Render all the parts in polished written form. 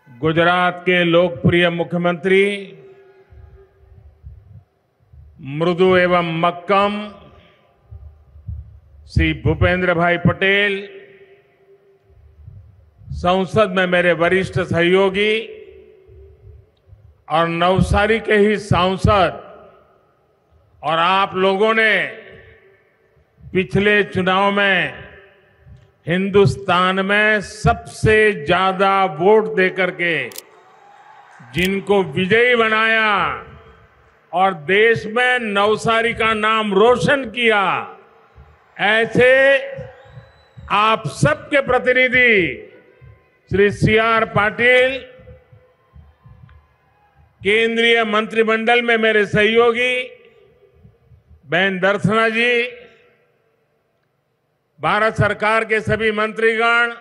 गुजरात के लोकप्रिय मुख्यमंत्री मृदु एवं मक्कम श्री भूपेंद्र भाई पटेल, संसद में मेरे वरिष्ठ सहयोगी और नवसारी के ही सांसद, और आप लोगों ने पिछले चुनाव में हिंदुस्तान में सबसे ज्यादा वोट देकर के जिनको विजयी बनाया और देश में नवसारी का नाम रोशन किया, ऐसे आप सबके प्रतिनिधि श्री सी.आर. पाटिल, केंद्रीय मंत्रिमंडल में मेरे सहयोगी बहन दर्शना जी, भारत सरकार के सभी मंत्रीगण,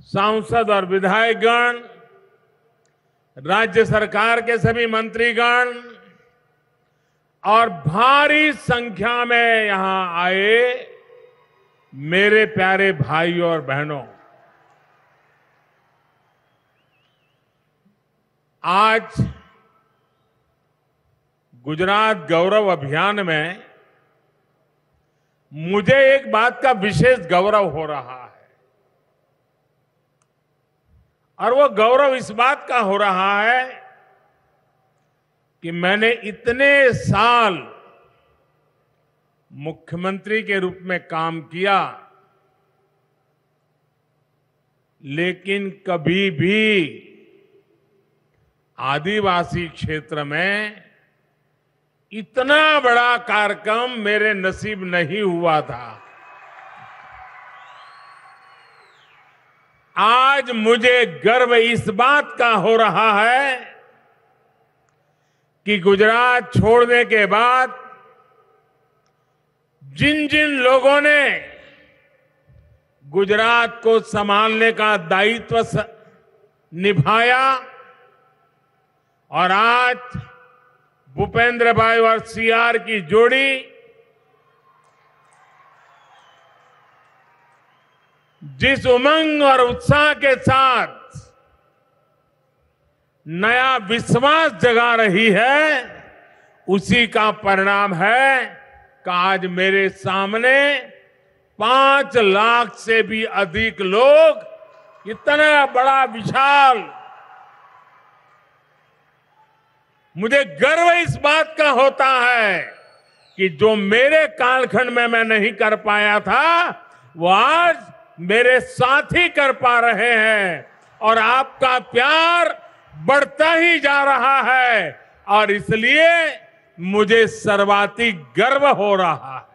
सांसद और विधायकगण, राज्य सरकार के सभी मंत्रीगण और भारी संख्या में यहां आए मेरे प्यारे भाइयों और बहनों, आज गुजरात गौरव अभियान में मुझे एक बात का विशेष गौरव हो रहा है, और वो गौरव इस बात का हो रहा है कि मैंने इतने साल मुख्यमंत्री के रूप में काम किया, लेकिन कभी भी आदिवासी क्षेत्र में इतना बड़ा कार्यक्रम मेरे नसीब नहीं हुआ था। आज मुझे गर्व इस बात का हो रहा है कि गुजरात छोड़ने के बाद जिन जिन लोगों ने गुजरात को संभालने का दायित्व निभाया, और आज भूपेंद्र भाई और सी.आर. की जोड़ी जिस उमंग और उत्साह के साथ नया विश्वास जगा रही है, उसी का परिणाम है कि आज मेरे सामने 5 लाख से भी अधिक लोग, इतना बड़ा विशाल, मुझे गर्व इस बात का होता है कि जो मेरे कालखंड में मैं नहीं कर पाया था, वो आज मेरे साथी कर पा रहे हैं, और आपका प्यार बढ़ता ही जा रहा है, और इसलिए मुझे सर्वाधिक गर्व हो रहा है।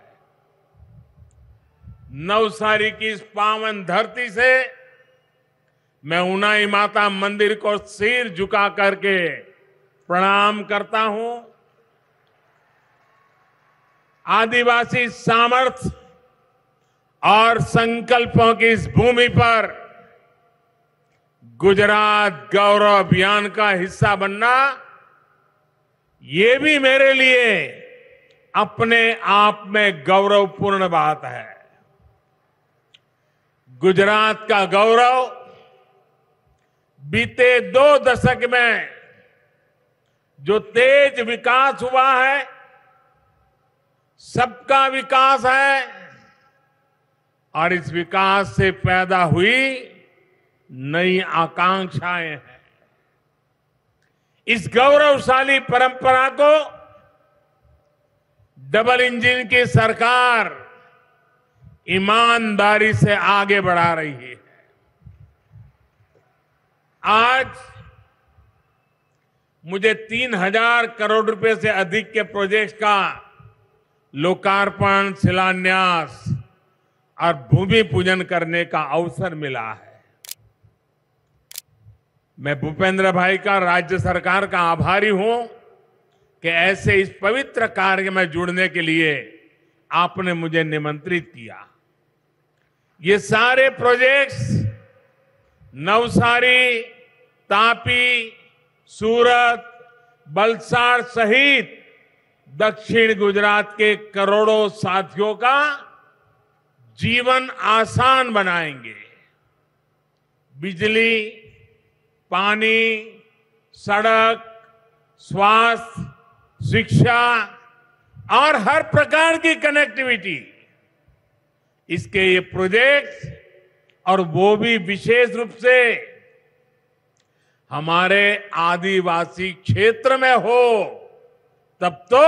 नवसारी की इस पावन धरती से मैं उनाई माता मंदिर को सिर झुका करके प्रणाम करता हूं। आदिवासी सामर्थ्य और संकल्पों की इस भूमि पर गुजरात गौरव अभियान का हिस्सा बनना, ये भी मेरे लिए अपने आप में गौरवपूर्ण बात है। गुजरात का गौरव बीते 2 दशक में जो तेज विकास हुआ है, सबका विकास है, और इस विकास से पैदा हुई नई आकांक्षाएं हैं। इस गौरवशाली परंपरा को डबल इंजन की सरकार ईमानदारी से आगे बढ़ा रही है। आज मुझे 3,000 करोड़ रुपए से अधिक के प्रोजेक्ट का लोकार्पण, शिलान्यास और भूमि पूजन करने का अवसर मिला है। मैं भूपेंद्र भाई का, राज्य सरकार का आभारी हूं कि ऐसे इस पवित्र कार्य में जुड़ने के लिए आपने मुझे निमंत्रित किया। ये सारे प्रोजेक्ट्स नवसारी, तापी, सूरत, वलसाड सहित दक्षिण गुजरात के करोड़ों साथियों का जीवन आसान बनाएंगे। बिजली, पानी, सड़क, स्वास्थ्य, शिक्षा और हर प्रकार की कनेक्टिविटी, इसके ये प्रोजेक्ट्स, और वो भी विशेष रूप से हमारे आदिवासी क्षेत्र में हो, तब तो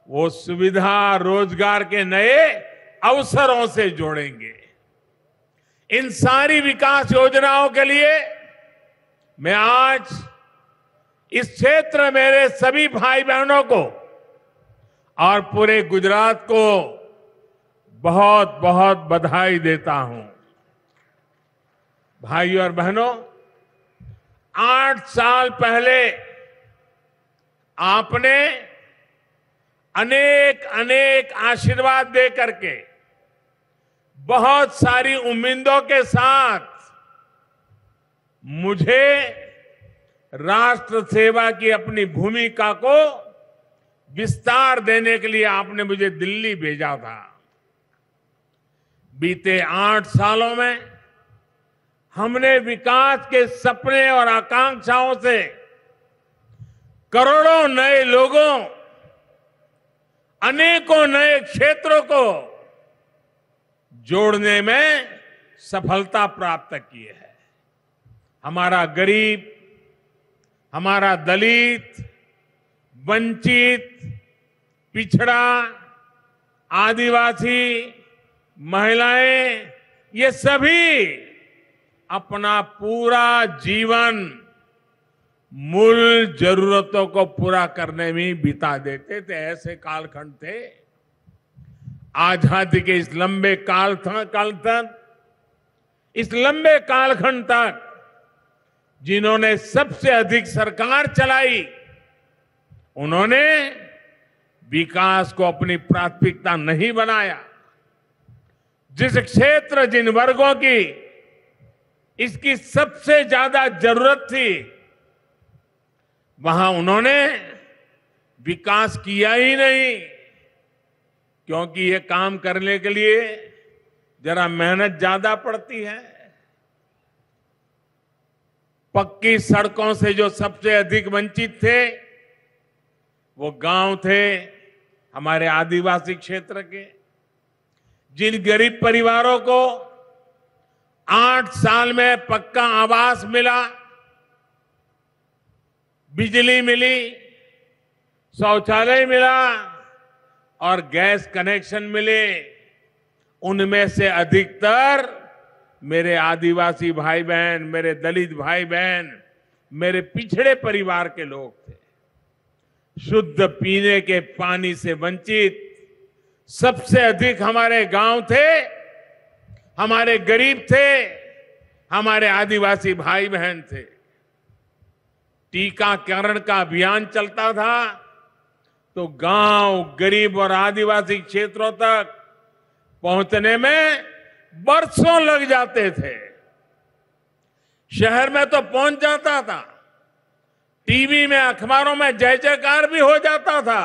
वो सुविधा रोजगार के नए अवसरों से जोड़ेंगे। इन सारी विकास योजनाओं के लिए मैं आज इस क्षेत्र में मेरे सभी भाई बहनों को और पूरे गुजरात को बहुत बहुत बधाई देता हूं। भाइयों और बहनों, 8 साल पहले आपने अनेक अनेक आशीर्वाद दे करके, बहुत सारी उम्मीदों के साथ मुझे राष्ट्र सेवा की अपनी भूमिका को विस्तार देने के लिए आपने मुझे दिल्ली भेजा था। बीते 8 सालों में हमने विकास के सपने और आकांक्षाओं से करोड़ों नए लोगों, अनेकों नए क्षेत्रों को जोड़ने में सफलता प्राप्त की है। हमारा गरीब, हमारा दलित, वंचित, पिछड़ा, आदिवासी, महिलाएं, ये सभी अपना पूरा जीवन मूल जरूरतों को पूरा करने में बिता देते थे। ऐसे कालखंड थे। आजादी के इस लंबे काल तक, इस लंबे कालखंड तक जिन्होंने सबसे अधिक सरकार चलाई, उन्होंने विकास को अपनी प्राथमिकता नहीं बनाया। जिस क्षेत्र, जिन वर्गों की इसकी सबसे ज्यादा जरूरत थी, वहां उन्होंने विकास किया ही नहीं, क्योंकि ये काम करने के लिए जरा मेहनत ज्यादा पड़ती है। पक्की सड़कों से जो सबसे अधिक वंचित थे, वो गांव थे हमारे आदिवासी क्षेत्र के। जिन गरीब परिवारों को 8 साल में पक्का आवास मिला, बिजली मिली, शौचालय मिला और गैस कनेक्शन मिले, उनमें से अधिकतर मेरे आदिवासी भाई बहन, मेरे दलित भाई बहन, मेरे पिछड़े परिवार के लोग थे। शुद्ध पीने के पानी से वंचित सबसे अधिक हमारे गांव थे, हमारे गरीब थे, हमारे आदिवासी भाई बहन थे। टीकाकरण का अभियान चलता था तो गांव, गरीब और आदिवासी क्षेत्रों तक पहुंचने में बरसों लग जाते थे। शहर में तो पहुंच जाता था, टीवी में, अखबारों में जय जयकार भी हो जाता था,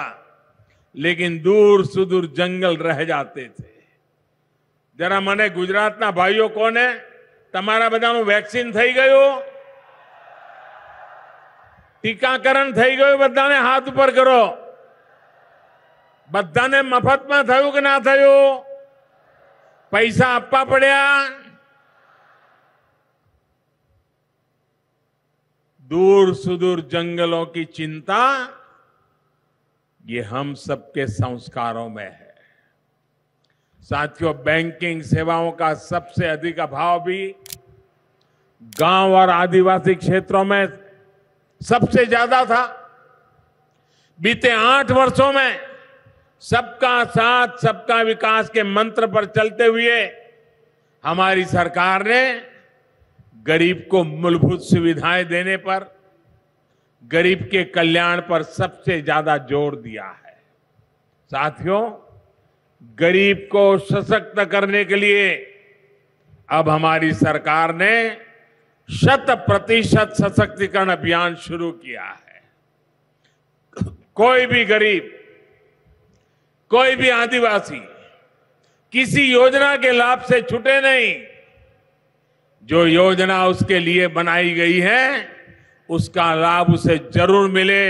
लेकिन दूर सुदूर जंगल रह जाते थे। जरा મને ગુજરાતના ભાઈઓ કોને તમારા બધાનું વેક્સિન થઈ ગયું? ટીકાકરણ થઈ ગયું? બધાને હાથ ઉપર કરો। બધાને મફતમાં થયું કે ના થયું? પૈસા આપવા પડ્યા? दूर सुदूर जंगलों की चिंता, ये हम सबके संस्कारों में है। साथियों, बैंकिंग सेवाओं का सबसे अधिक अभाव भी गांव और आदिवासी क्षेत्रों में सबसे ज्यादा था। बीते 8 वर्षों में सबका साथ, सबका विकास के मंत्र पर चलते हुए हमारी सरकार ने गरीब को मूलभूत सुविधाएं देने पर, गरीब के कल्याण पर सबसे ज्यादा जोर दिया है। साथियों, गरीब को सशक्त करने के लिए अब हमारी सरकार ने 100% सशक्तिकरण अभियान शुरू किया है। कोई भी गरीब, कोई भी आदिवासी किसी योजना के लाभ से छूटे नहीं। जो योजना उसके लिए बनाई गई है उसका लाभ उसे जरूर मिले।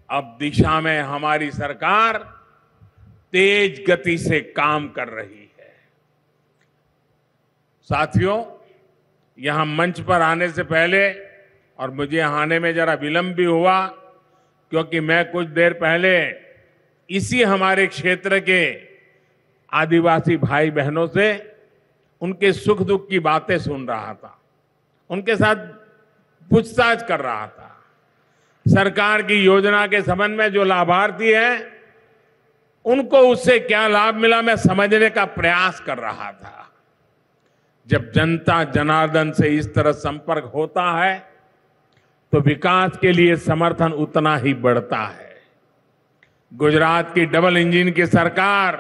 अब दिशा में हमारी सरकार तेज गति से काम कर रही है। साथियों, यहां मंच पर आने से पहले, और मुझे यहां आने में जरा विलंब भी हुआ क्योंकि मैं कुछ देर पहले इसी हमारे क्षेत्र के आदिवासी भाई बहनों से उनके सुख दुख की बातें सुन रहा था, उनके साथ पूछताछ कर रहा था। सरकार की योजना के संबंध में जो लाभार्थी हैं उनको उससे क्या लाभ मिला, मैं समझने का प्रयास कर रहा था। जब जनता जनार्दन से इस तरह संपर्क होता है तो विकास के लिए समर्थन उतना ही बढ़ता है। गुजरात की डबल इंजन की सरकार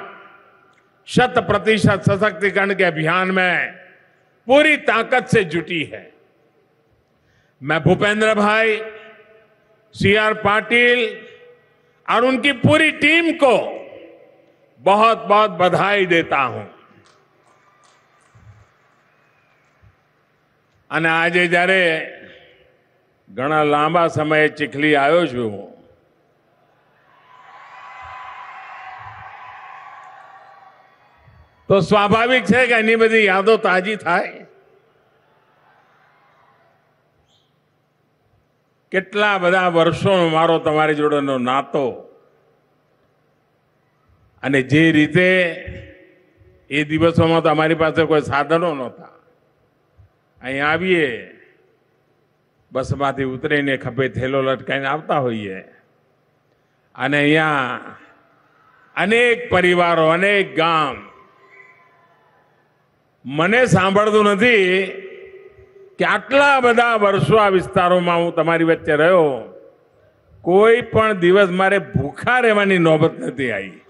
100% सशक्तिकरण के अभियान में पूरी ताकत से जुटी है। मैं भूपेंद्र भाई, CR पाटिल और उनकी पूरी टीम को बहुत बहुत बधाई देता हूं। અને આજે જ્યારે ઘણા લાંબા સમયે ચીખલી આવ્યો છું તો સ્વાભાવિક છે કે એની બધી યાદો તાજી થાય। કેટલા બધા વર્ષોનો મારો તમારી જોડેનો નાતો, અને જે રીતે એ દિવસોમાં તો અમારી પાસે કોઈ સાધનો નહોતા। અહીં આવીએ, બસમાંથી ઉતરીને ખભે થેલો લટકાઈને આવતા હોઈએ અને અહીંયા અનેક પરિવારો, અનેક ગામ, મને સાંભળતું નથી કે આટલા બધા વર્ષો આ વિસ્તારોમાં હું તમારી વચ્ચે રહ્યો, કોઈ પણ દિવસ મારે ભૂખા રહેવાની નોબત નથી આવી।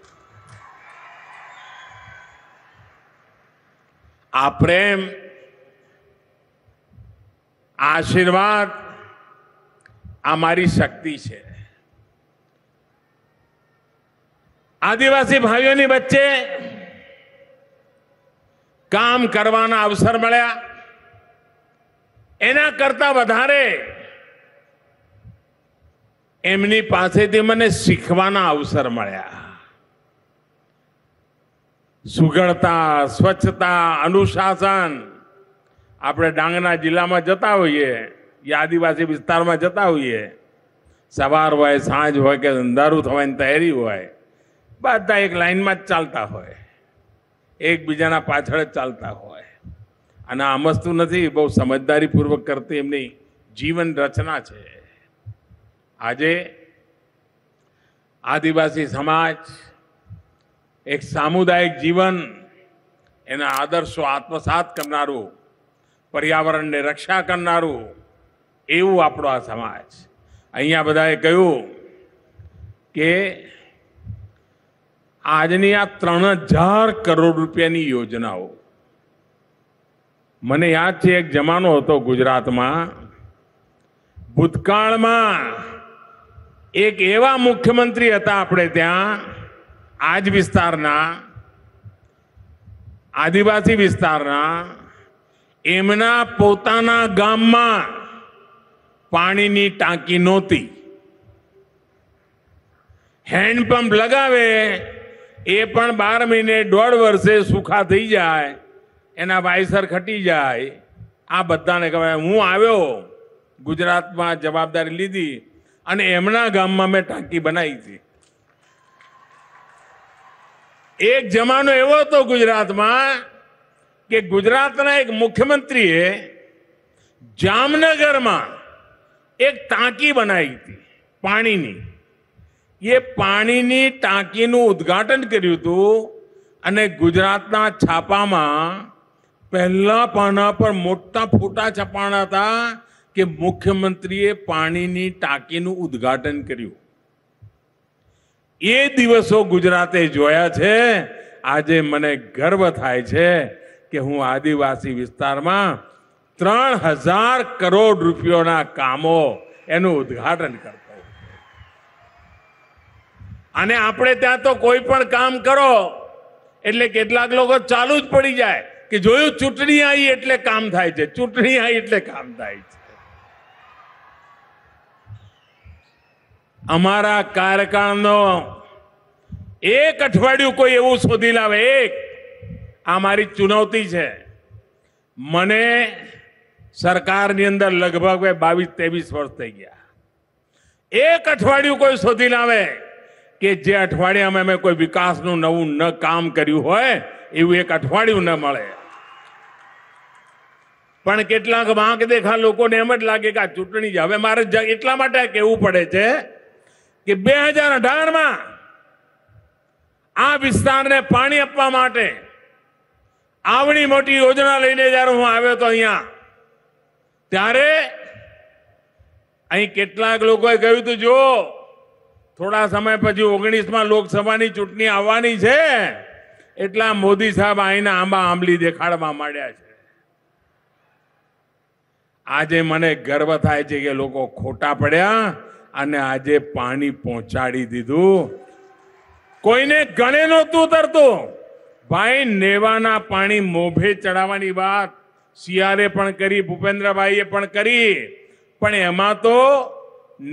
આ પ્રેમ, આશીર્વાદ આ મારી શક્તિ છે। આદિવાસી ભાઈઓની વચ્ચે કામ કરવાના અવસર મળ્યા, એના કરતા વધારે એમની પાસેથી મને શીખવાના અવસર મળ્યા। સુઘડતા, સ્વચ્છતા, અનુશાસન, આપણે ડાંગના જિલ્લામાં જતા હોઈએ યા આદિવાસી વિસ્તારમાં જતા હોઈએ, સવાર હોય, સાંજ હોય કે અંધારું થવાની તૈયારી હોય, બધા એક લાઈનમાં જ ચાલતા હોય, એકબીજાના પાછળ જ ચાલતા હોય। અને આ મસ્તું નથી, બહુ સમજદારીપૂર્વક કરતી એમની જીવન રચના છે। આજે આદિવાસી સમાજ એક સામુદાયિક જીવન, એના આદર્શો આત્મસાત કરનારું, પર્યાવરણને રક્ષા કરનારું એવું આપણો આ સમાજ। અહીંયા બધાએ કહ્યું કે આજની આ 3000 કરોડ રૂપિયાની યોજનાઓ, મને યાદ છે એક જમાનો હતો ગુજરાતમાં, ભૂતકાળમાં એક એવા મુખ્યમંત્રી હતા આપણે ત્યાં આજ વિસ્તારના, આદિવાસી વિસ્તારના, એમના પોતાના ગામમાં પાણીની ટાંકી નહોતી। હેન્ડપંપ લગાવે એ પણ 12 મહિને 1.5 વર્ષે સૂખા થઈ જાય, એના વાયસર ખટી જાય। આ બધાને કહેવાય હું આવ્યો, ગુજરાતમાં જવાબદારી લીધી અને એમના ગામમાં મેં ટાંકી બનાવી હતી। એક જમાનો એવો હતો ગુજરાતમાં કે ગુજરાતના એક મુખ્યમંત્રીએ જામનગરમાં એક ટાંકી બનાવી હતી પાણીની। એ પાણીની ટાંકીનું ઉદ્ઘાટન કર્યું હતું અને ગુજરાતના છાપામાં પહેલા પાના પર મોટા ફોટા છપાણા હતા કે મુખ્યમંત્રીએ પાણીની ટાંકીનું ઉદ્ઘાટન કર્યું। એ દિવસો ગુજરાતે જોયા છે। આજે મને ગર્વ થાય છે કે હું આદિવાસી વિસ્તારમાં 3000 કરોડ રૂપિયાના કામો એનું ઉદ્ઘાટન કરતો। અને આપણે ત્યાં તો કોઈ પણ કામ કરો એટલે કેટલાક લોકો ચાલુ જ પડી જાય, કે જોયું ચૂંટણી આવી એટલે કામ થાય છે, ચૂંટણી આવી એટલે કામ થાય છે. અમારા કાર્યકાળનો એક અઠવાડિયું કોઈ એવું શોધી લાવે, એક, આ મારી ચુનૌતી છે. મને સરકારની અંદર લગભગ 22-23 વર્ષ થઈ ગયા. એક અઠવાડિયું કોઈ શોધી લાવે કે જે અઠવાડિયામાં અમે કોઈ વિકાસનું નવું ન કામ કર્યું હોય એવું એક અઠવાડિયું ન મળે. પણ કેટલાક વાંક દેખા લોકોને એમ જ લાગે કે આ ચૂંટણી છે. હવે મારે એટલા માટે કહેવું પડે છે કે 2018માં આ વિસ્તારને પાણી આપવા માટે આવડી મોટી યોજના લઈને જ્યારે હું આવ્યો તો અહીંયા, ત્યારે અહીં કેટલાક લોકોએ કહ્યું હતું, જો થોડા સમય પછી 19માં લોકસભાની ચૂંટણી આવવાની છે એટલા મોદી સાહેબ અહીંના આંબા આંબલી દેખાડવા માંડ્યા છે. આજે મને ગર્વ થાય છે કે લોકો ખોટા પડ્યા અને આજે પાણી પહોંચાડી દીધું. કોઈને ગળે નહોતું ઉતરતું. ભાઈ, નેવાના પાણી મોભે ચડાવવાની વાત સીઆરે પણ કરી, ભૂપેન્દ્રભાઈએ પણ કરી, પણ એમાં તો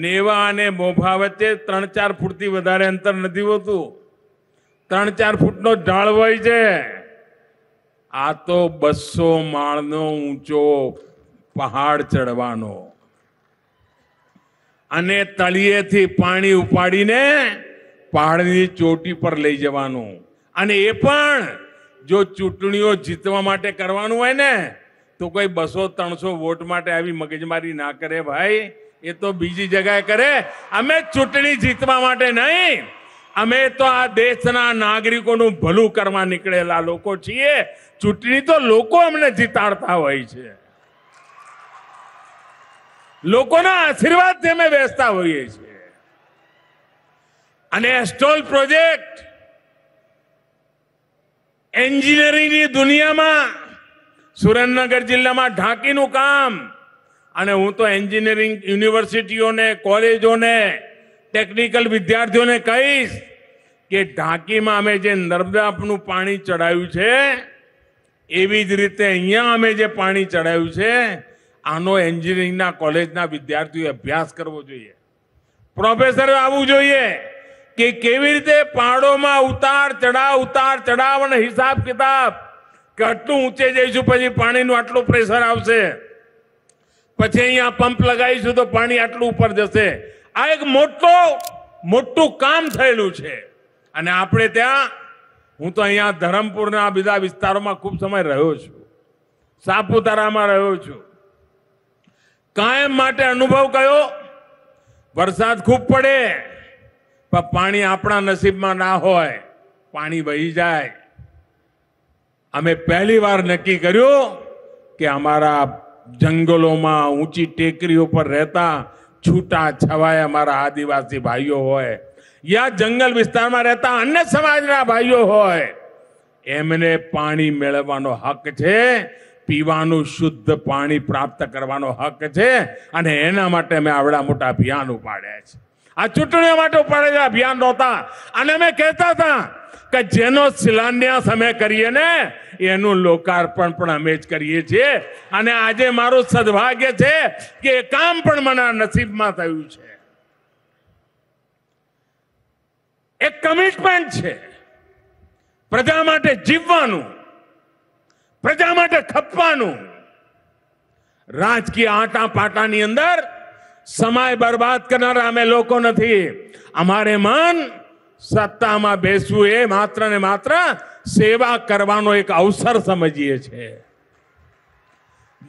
નેવા અને મોભા વચ્ચે 3-4 ફૂટથી વધારે અંતર નથી હોતું. 3-4 ફૂટનો ઢાળ હોય છે. આ તો 200 માળનો ઊંચો પહાડ ચડવાનો અને તળિયેથી પાણી ઉપાડીને પહાડની ચોટી પર લઈ જવાનું. અને એ પણ જો ચૂંટણીઓ જીતવા માટે કરવાનું હોય ને તો કોઈ 200-300 વોટ માટે આવી મગજમારી ના કરે ભાઈ. એ તો બીજી જગ્યાએ કરે. અમે ચૂંટણી જીતવા માટે નહીં, અમે તો આ દેશના નાગરિકોનું ભલું કરવા નીકળેલા લોકો છીએ. ચૂંટણી તો લોકો અમને જીતાડતા હોય છે, લોકોના આશીર્વાદથી અમે બેસતા હોઈએ છીએ. અને એસ્ટોલ પ્રોજેક્ટ એન્જિનિયરિંગની દુનિયામાં સુરેન્દ્રનગર જિલ્લામાં ઢાંકીનું કામ, અને હું તો એન્જિનિયરિંગ યુનિવર્સિટીઓને, કોલેજોને, ટેકનિકલ વિદ્યાર્થીઓને કહીશ કે ઢાંકીમાં અમે જે નર્મદાનું પાણી ચડાવ્યું છે એવી જ રીતે અહીંયા અમે જે પાણી ચડાવ્યું છે આનો એન્જિનિયરિંગના કોલેજના વિદ્યાર્થીઓએ અભ્યાસ કરવો જોઈએ. પ્રોફેસર આવવું જોઈએ કે કેવી રીતે પહાડોમાં ઉતાર ચઢાવ અને હિસાબ કિતાબ, કે આટલું ઊંચે જઈશું પછી પાણીનું આટલું પ્રેશર આવશે, પછી અહીંયા પંપ લગાવીશું તો પાણી આટલું ઉપર જશે. આ એક મોટું કામ થયેલું છે. અને આપણે ત્યાં, હું તો અહીંયા ધરમપુરના બીજા વિસ્તારોમાં ખૂબ સમય રહ્યો છું, સાપુતારામાં રહ્યો છું. કાયમ માટે અનુભવ કયો, વરસાદ ખૂબ પડે પણ પાણી આપણા નસીબમાં ના હોય, પાણી વહી જાય. અમે પહેલી વાર નક્કી કર્યું કે અમારા જંગલોમાં, ઊંચી ટેકરીઓ પર રહેતા છૂટા છવાયા અમારા આદિવાસી ભાઈઓ હોય યા જંગલ વિસ્તારમાં રહેતા અન્ય સમાજના ભાઈઓ હોય, એમને પાણી મેળવવાનો હક છે, પીવાનું શુદ્ધ પાણી પ્રાપ્ત કરવાનો હક છે. અને એના માટે અમે આવડા મોટા અભિયાન ઉપાડ્યા છે. આ ચૂંટણીઓ માટે ઉપાડેલા અભિયાન નહોતા. અને અમે કહેતા હતા કે જેનો શિલાન્યાસ અમે કરીએ ને એનું લોકાર્પણ પણ અમે જ કરીએ છીએ. અને આજે મારું સદભાગ્ય છે કે એ કામ પણ મને નસીબમાં થયું છે. એક કમિટમેન્ટ છે, પ્રજા માટે જીવવાનું, પ્રજા માટે ખપવાનું. રાજકીય આટા પાટાની અંદર સમય બરબાદ કરનારા અમે લોકો નથી. અમારે મન સત્તામાં બેસવું એ માત્ર ને માત્ર સેવા કરવાનો એક અવસર સમજીએ છીએ.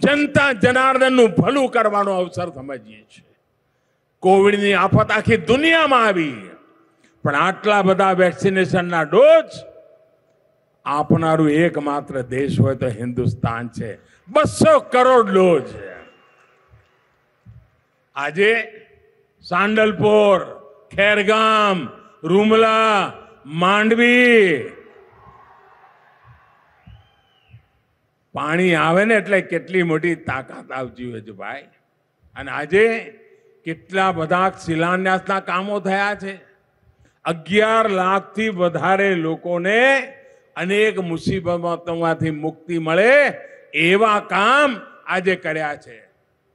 જનતા જનાર્દનનું ભલું કરવાનો અવસર સમજીએ છીએ. કોવિડની આફત આખી દુનિયામાં આવી, પણ આટલા બધા વેક્સિનેશનના ડોઝ આપનારું એકમાત્ર દેશ હોય તો હિન્દુસ્તાન છે. 200 કરોડ ડોઝ. આજે સાંડલપોર, ખેરગામ, રૂમલા, માંડવી પાણી આવે ને એટલે કેટલી મોટી તાકાત આવતી હોય છે ભાઈ. અને આજે કેટલા બધા શિલાન્યાસના કામો થયા છે. 11 લાખથી વધારે લોકોને અનેક મુસીબતોમાંથી મુક્તિ મળે એવા કામ આજે કર્યા છે.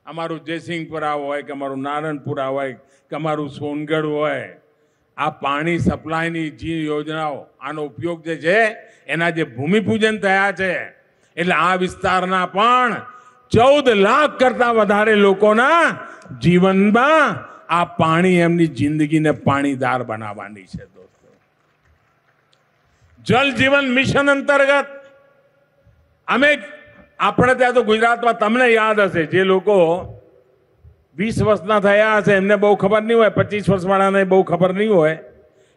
અમારું જયસિંહપુરા હોય કે અમારું નારણપુરા હોય કે અમારું સોનગઢ હોય, આ પાણી સપ્લાયની જે યોજનાઓ, આનો ઉપયોગ જે છે એના જે ભૂમિપૂજન થયા છે, એટલે આ વિસ્તારના પણ 14 લાખ કરતા વધારે લોકોના જીવનમાં આ પાણી એમની જિંદગીને પાણીદાર બનાવવાની છે. દોસ્તો, જલ જીવન મિશન અંતર્ગત અમે, આપણે ત્યાં તો ગુજરાતમાં તમને યાદ હશે, જે લોકો 20 વર્ષના થયા હશે એમને બહુ ખબર નહીં હોય, 25 વર્ષવાળાને બહુ ખબર નહીં હોય,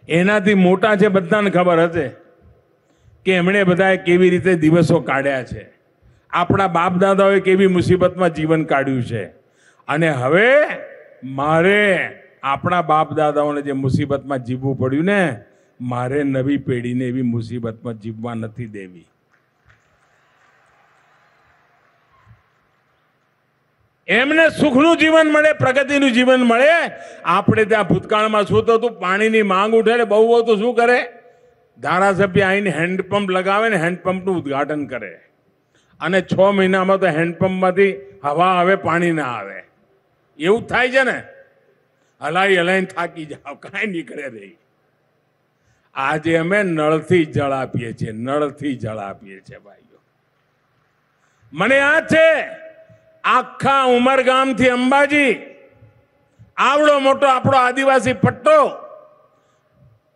એનાથી મોટા છે બધાને ખબર હશે કે એમણે બધાએ કેવી રીતે દિવસો કાઢ્યા છે, આપણા બાપ દાદાઓએ કેવી મુસીબતમાં જીવન કાઢ્યું છે. અને હવે મારે આપણા બાપ દાદાઓને જે મુસીબતમાં જીવવું પડ્યું ને, મારે નવી પેઢીને એવી મુસીબતમાં જીવવા નથી દેવી. એમને સુખનું જીવન મળે, પ્રગતિનું જીવન મળે. આપણે ત્યાં ભૂતકાળમાં શું થતું, પાણીની માંગ ઉઠે એટલે બહુ તો શું કરે, ધારાસભ્ય આવીને હેન્ડપંપ લગાવે ને હેન્ડપંપનું ઉદ્ઘાટન કરે, અને 6 મહિનામાં તો હેન્ડપંપમાંથી હવા આવે, પાણી ના આવે. એવું થાય છે ને, હલાઈ હલાઈને થાકી જાવ, કાંઈ નીકળે નહીં. આજે અમે નળથી જળ આપીએ છીએ, નળથી જળ આપીએ છીએ ભાઈઓ. મને યાદ છે, આખા ઉમરગામથી અંબાજી આવડો મોટો આપણો આદિવાસી પટ્ટો,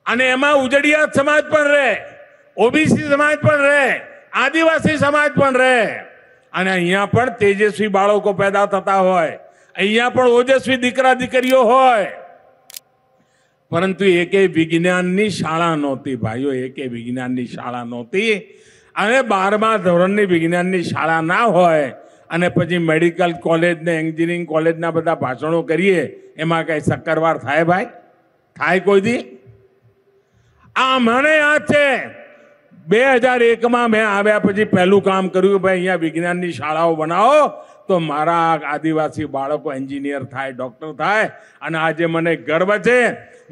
અને એમાં ઉજળિયાત સમાજ પણ રહે, ઓબીસી સમાજ પણ રહે, આદિવાસી સમાજ પણ રહે, અને અહીંયા પણ તેજસ્વી બાળકો પેદા થતા હોય, અહીંયા પણ ઓજસ્વી દીકરા દીકરીઓ હોય. પરંતુ એકેય વિજ્ઞાનની શાળા નહોતી ભાઈઓ, એકેય વિજ્ઞાનની શાળા નહોતી. અને 12મા ધોરણની વિજ્ઞાનની શાળા ના હોય અને પછી મેડિકલ કોલેજ ને એન્જિનિયરિંગ કોલેજના બધા ભાષણો કરીએ, એમાં કઈ શક્કરવાર થાય ભાઈ? થાય કોઈ દી? આ મને યાદ છે 2001માં મેં આવ્યા પછી પહેલું કામ કર્યું, ભાઈ અહીંયા વિજ્ઞાનની શાળાઓ બનાવો તો મારા આદિવાસી બાળકો એન્જિનિયર થાય, ડોક્ટર થાય. અને આજે મને ગર્વ છે,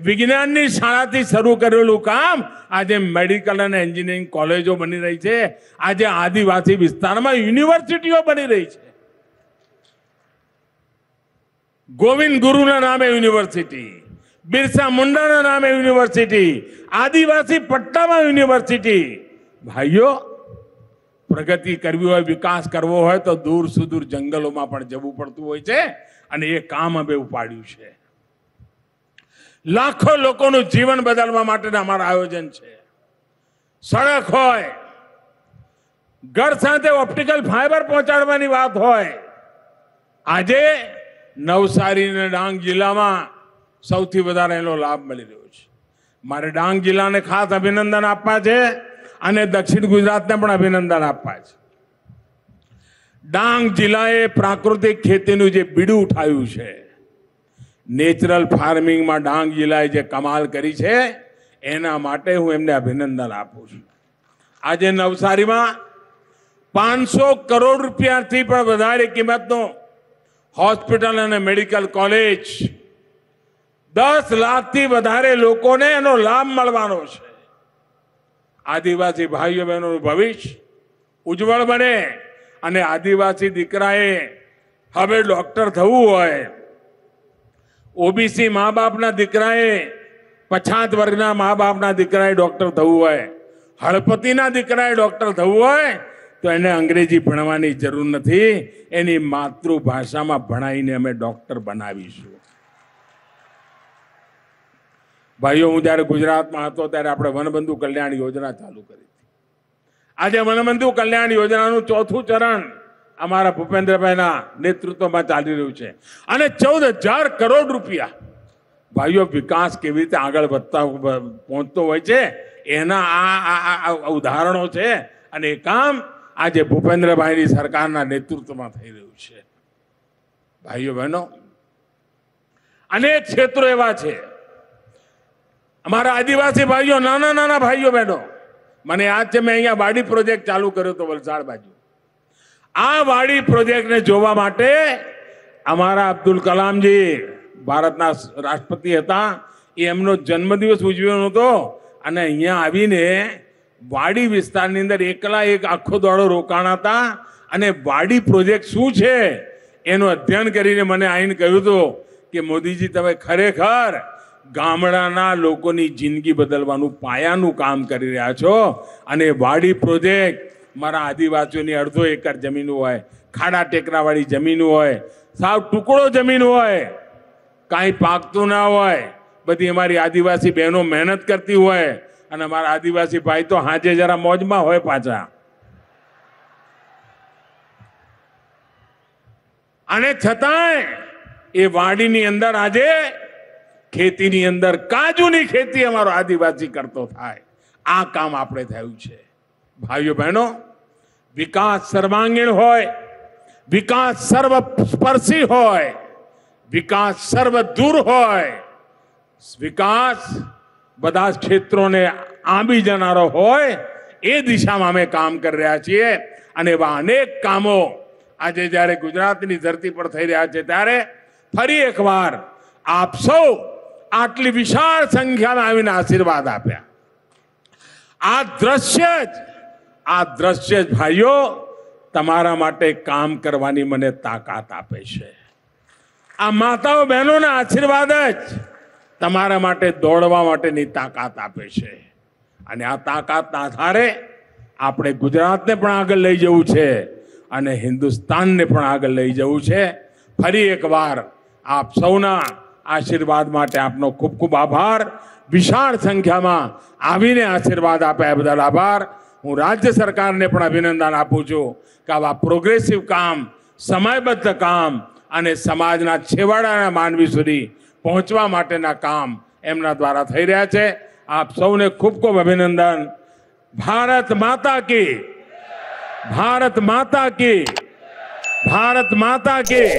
વિજ્ઞાનની શાળાથી શરૂ કરેલું કામ આજે મેડિકલ અને એન્જિનિયરિંગ કોલેજો બની રહી છે. આજે આદિવાસી વિસ્તારમાં યુનિવર્સિટીઓ બની રહી છે. ગોવિંદ ગુરુના નામે યુનિવર્સિટી, બિરસા મુંડાના નામે યુનિવર્સિટી, આદિવાસી પટ્ટામાં યુનિવર્સિટી. ભાઈઓ, પ્રગતિ કરવી હોય, વિકાસ કરવો હોય તો દૂર સુદૂર જંગલોમાં પણ જવું પડતું હોય છે, અને એ કામ અમે ઉપાડ્યું છે. લાખો લોકોનું જીવન બદલવા માટેના અમારા આયોજન છે. સડક હોય, ઘર સાથે ઓપ્ટિકલ ફાઈબર પહોંચાડવાની વાત હોય. આજે નવસારી અને ડાંગ જિલ્લામાં સૌથી વધારે એનો લાભ મળી રહ્યો છે. મારે ડાંગ જિલ્લાને ખાસ અભિનંદન આપવા છે અને દક્ષિણ ગુજરાતને પણ અભિનંદન આપવા છે. ડાંગ જિલ્લાએ પ્રાકૃતિક ખેતીનું જે બીડું ઉઠાવ્યું છે, નેચરલ ફાર્મિંગમાં ડાંગ જિલ્લાએ જે કમાલ કરી છે, એના માટે હું એમને અભિનંદન આપું છું. આજે નવસારીમાં 500 કરોડ રૂપિયાથી પણ વધારે કિંમતનો હોસ્પિટલ અને મેડિકલ કોલેજ, 10 લાખથી વધારે લોકોને એનો લાભ મળવાનો છે. આદિવાસી ભાઈઓ બહેનોનું ભવિષ્ય ઉજ્જવળ બને, અને આદિવાસી દીકરાએ હવે ડોક્ટર થવું હોય, ઓબીસી મા બાપના દીકરાએ, પછાત વર્ગના મા બાપના દીકરાએ ડોક્ટર થવું હોય, હળપતિના દીકરાએ ડોક્ટર થવું હોય, તો એને અંગ્રેજી ભણવાની જરૂર નથી. એની માતૃભાષામાં ભણાવીને અમે ડોક્ટર બનાવીશું. ભાઈઓ, હું જ્યારે ગુજરાતમાં હતો ત્યારે આપણે વનબંધુ કલ્યાણ યોજના ચાલુ કરી હતી. આજે વનબંધુ કલ્યાણ યોજનાનું 4થું ચરણ અમારા ભૂપેન્દ્રભાઈના નેતૃત્વમાં ચાલી રહ્યું છે, અને 14,000 કરોડ રૂપિયા. ભાઈઓ, વિકાસ કેવી રીતે આગળ વધતા પહોંચતો હોય છે એના આ ઉદાહરણો છે, અને એ કામ આજે ભૂપેન્દ્રભાઈની સરકારના નેતૃત્વમાં થઈ રહ્યું છે. ભાઈઓ બહેનો, અનેક ક્ષેત્રો એવા છે. અમારા આદિવાસી ભાઈઓ, નાના નાના ભાઈઓ બહેનો, મને યાદ છે મેં અહીંયા વાડી પ્રોજેક્ટ ચાલુ કર્યો હતો વલસાડ બાજુ. આ વાડી પ્રોજેક્ટને જોવા માટે અમારા અબ્દુલ કલામજી, ભારતના રાષ્ટ્રપતિ હતા, એમનો જન્મદિવસ ઉજવ્યો હતો, અને અહીંયા આવીને વાડી વિસ્તારની અંદર એકલા એક આખો દાડો રોકાણા અને વાડી પ્રોજેક્ટ શું છે એનું અધ્યયન કરીને મને આવીને કહ્યું હતું કે મોદીજી તમે ખરેખર ગામડાના લોકોની જિંદગી બદલવાનું પાયાનું કામ કરી રહ્યા છો અને વાડી પ્રોજેક્ટ મારા આદિવાસીઓની અડધો એકર જમીન હોય, ખાડા ટેકરાવાળી જમીન હોય, સાવ ટુકડો જમીન હોય, કાંઈ પાકતું ના હોય, બધી અમારી આદિવાસી બહેનો મહેનત કરતી હોય અને અમારા આદિવાસી ભાઈ તો હાજે જરા મોજમાં હોય પાછા. અને છતાંય એ વાડીની અંદર આજે ખેતીની અંદર કાજુની ખેતી અમારો આદિવાસી કરતો થાય. આ કામ આપણે થયું છે. ભાઈઓ બહેનો, વિકાસ સર્વાંગીણ હોય, વિકાસ સર્વસ્પર્શી હોય, વિકાસ સર્વદૂર હોય, વિકાસ બધા ક્ષેત્રોને આંબી જનારો હોય, એ દિશામાં અમે કામ કરી રહ્યા છીએ. અને એવા અનેક કામો આજે જ્યારે ગુજરાતની ધરતી પર થઈ રહ્યા છે ત્યારે ફરી એકવાર આપ સૌ આટલી વિશાળ સંખ્યામાં આવીને આશીર્વાદ આપ્યા. આ દ્રશ્ય જ ભાઈઓ તમારા માટે કામ કરવાની મને તાકાત આપે છે. આ માતાઓ બહેનોના આશીર્વાદ જ તમારા માટે દોડવા માટેની તાકાત આપે છે. અને આ તાકાતના આધારે આપણે ગુજરાતને પણ આગળ લઈ જવું છે અને હિન્દુસ્તાનને પણ આગળ લઈ જવું છે. ફરી એકવાર આપ સૌના આશીર્વાદ માટે આપનો ખૂબ ખૂબ આભાર. વિશાળ સંખ્યામાં આવીને આશીર્વાદ આપ્યા બદલ આભાર. હું રાજ્ય સરકારને પણ અભિનંદન આપું છું કે આવા પ્રોગ્રેસિવ કામ, સમયબદ્ધ કામ અને સમાજના છેવાડાના માનવી સુધી પહોંચવા માટેના કામ એમના દ્વારા થઈ રહ્યા છે. આપ સૌને ખૂબ ખૂબ અભિનંદન. ભારત માતા કી, ભારત માતા કી, ભારત માતા કી.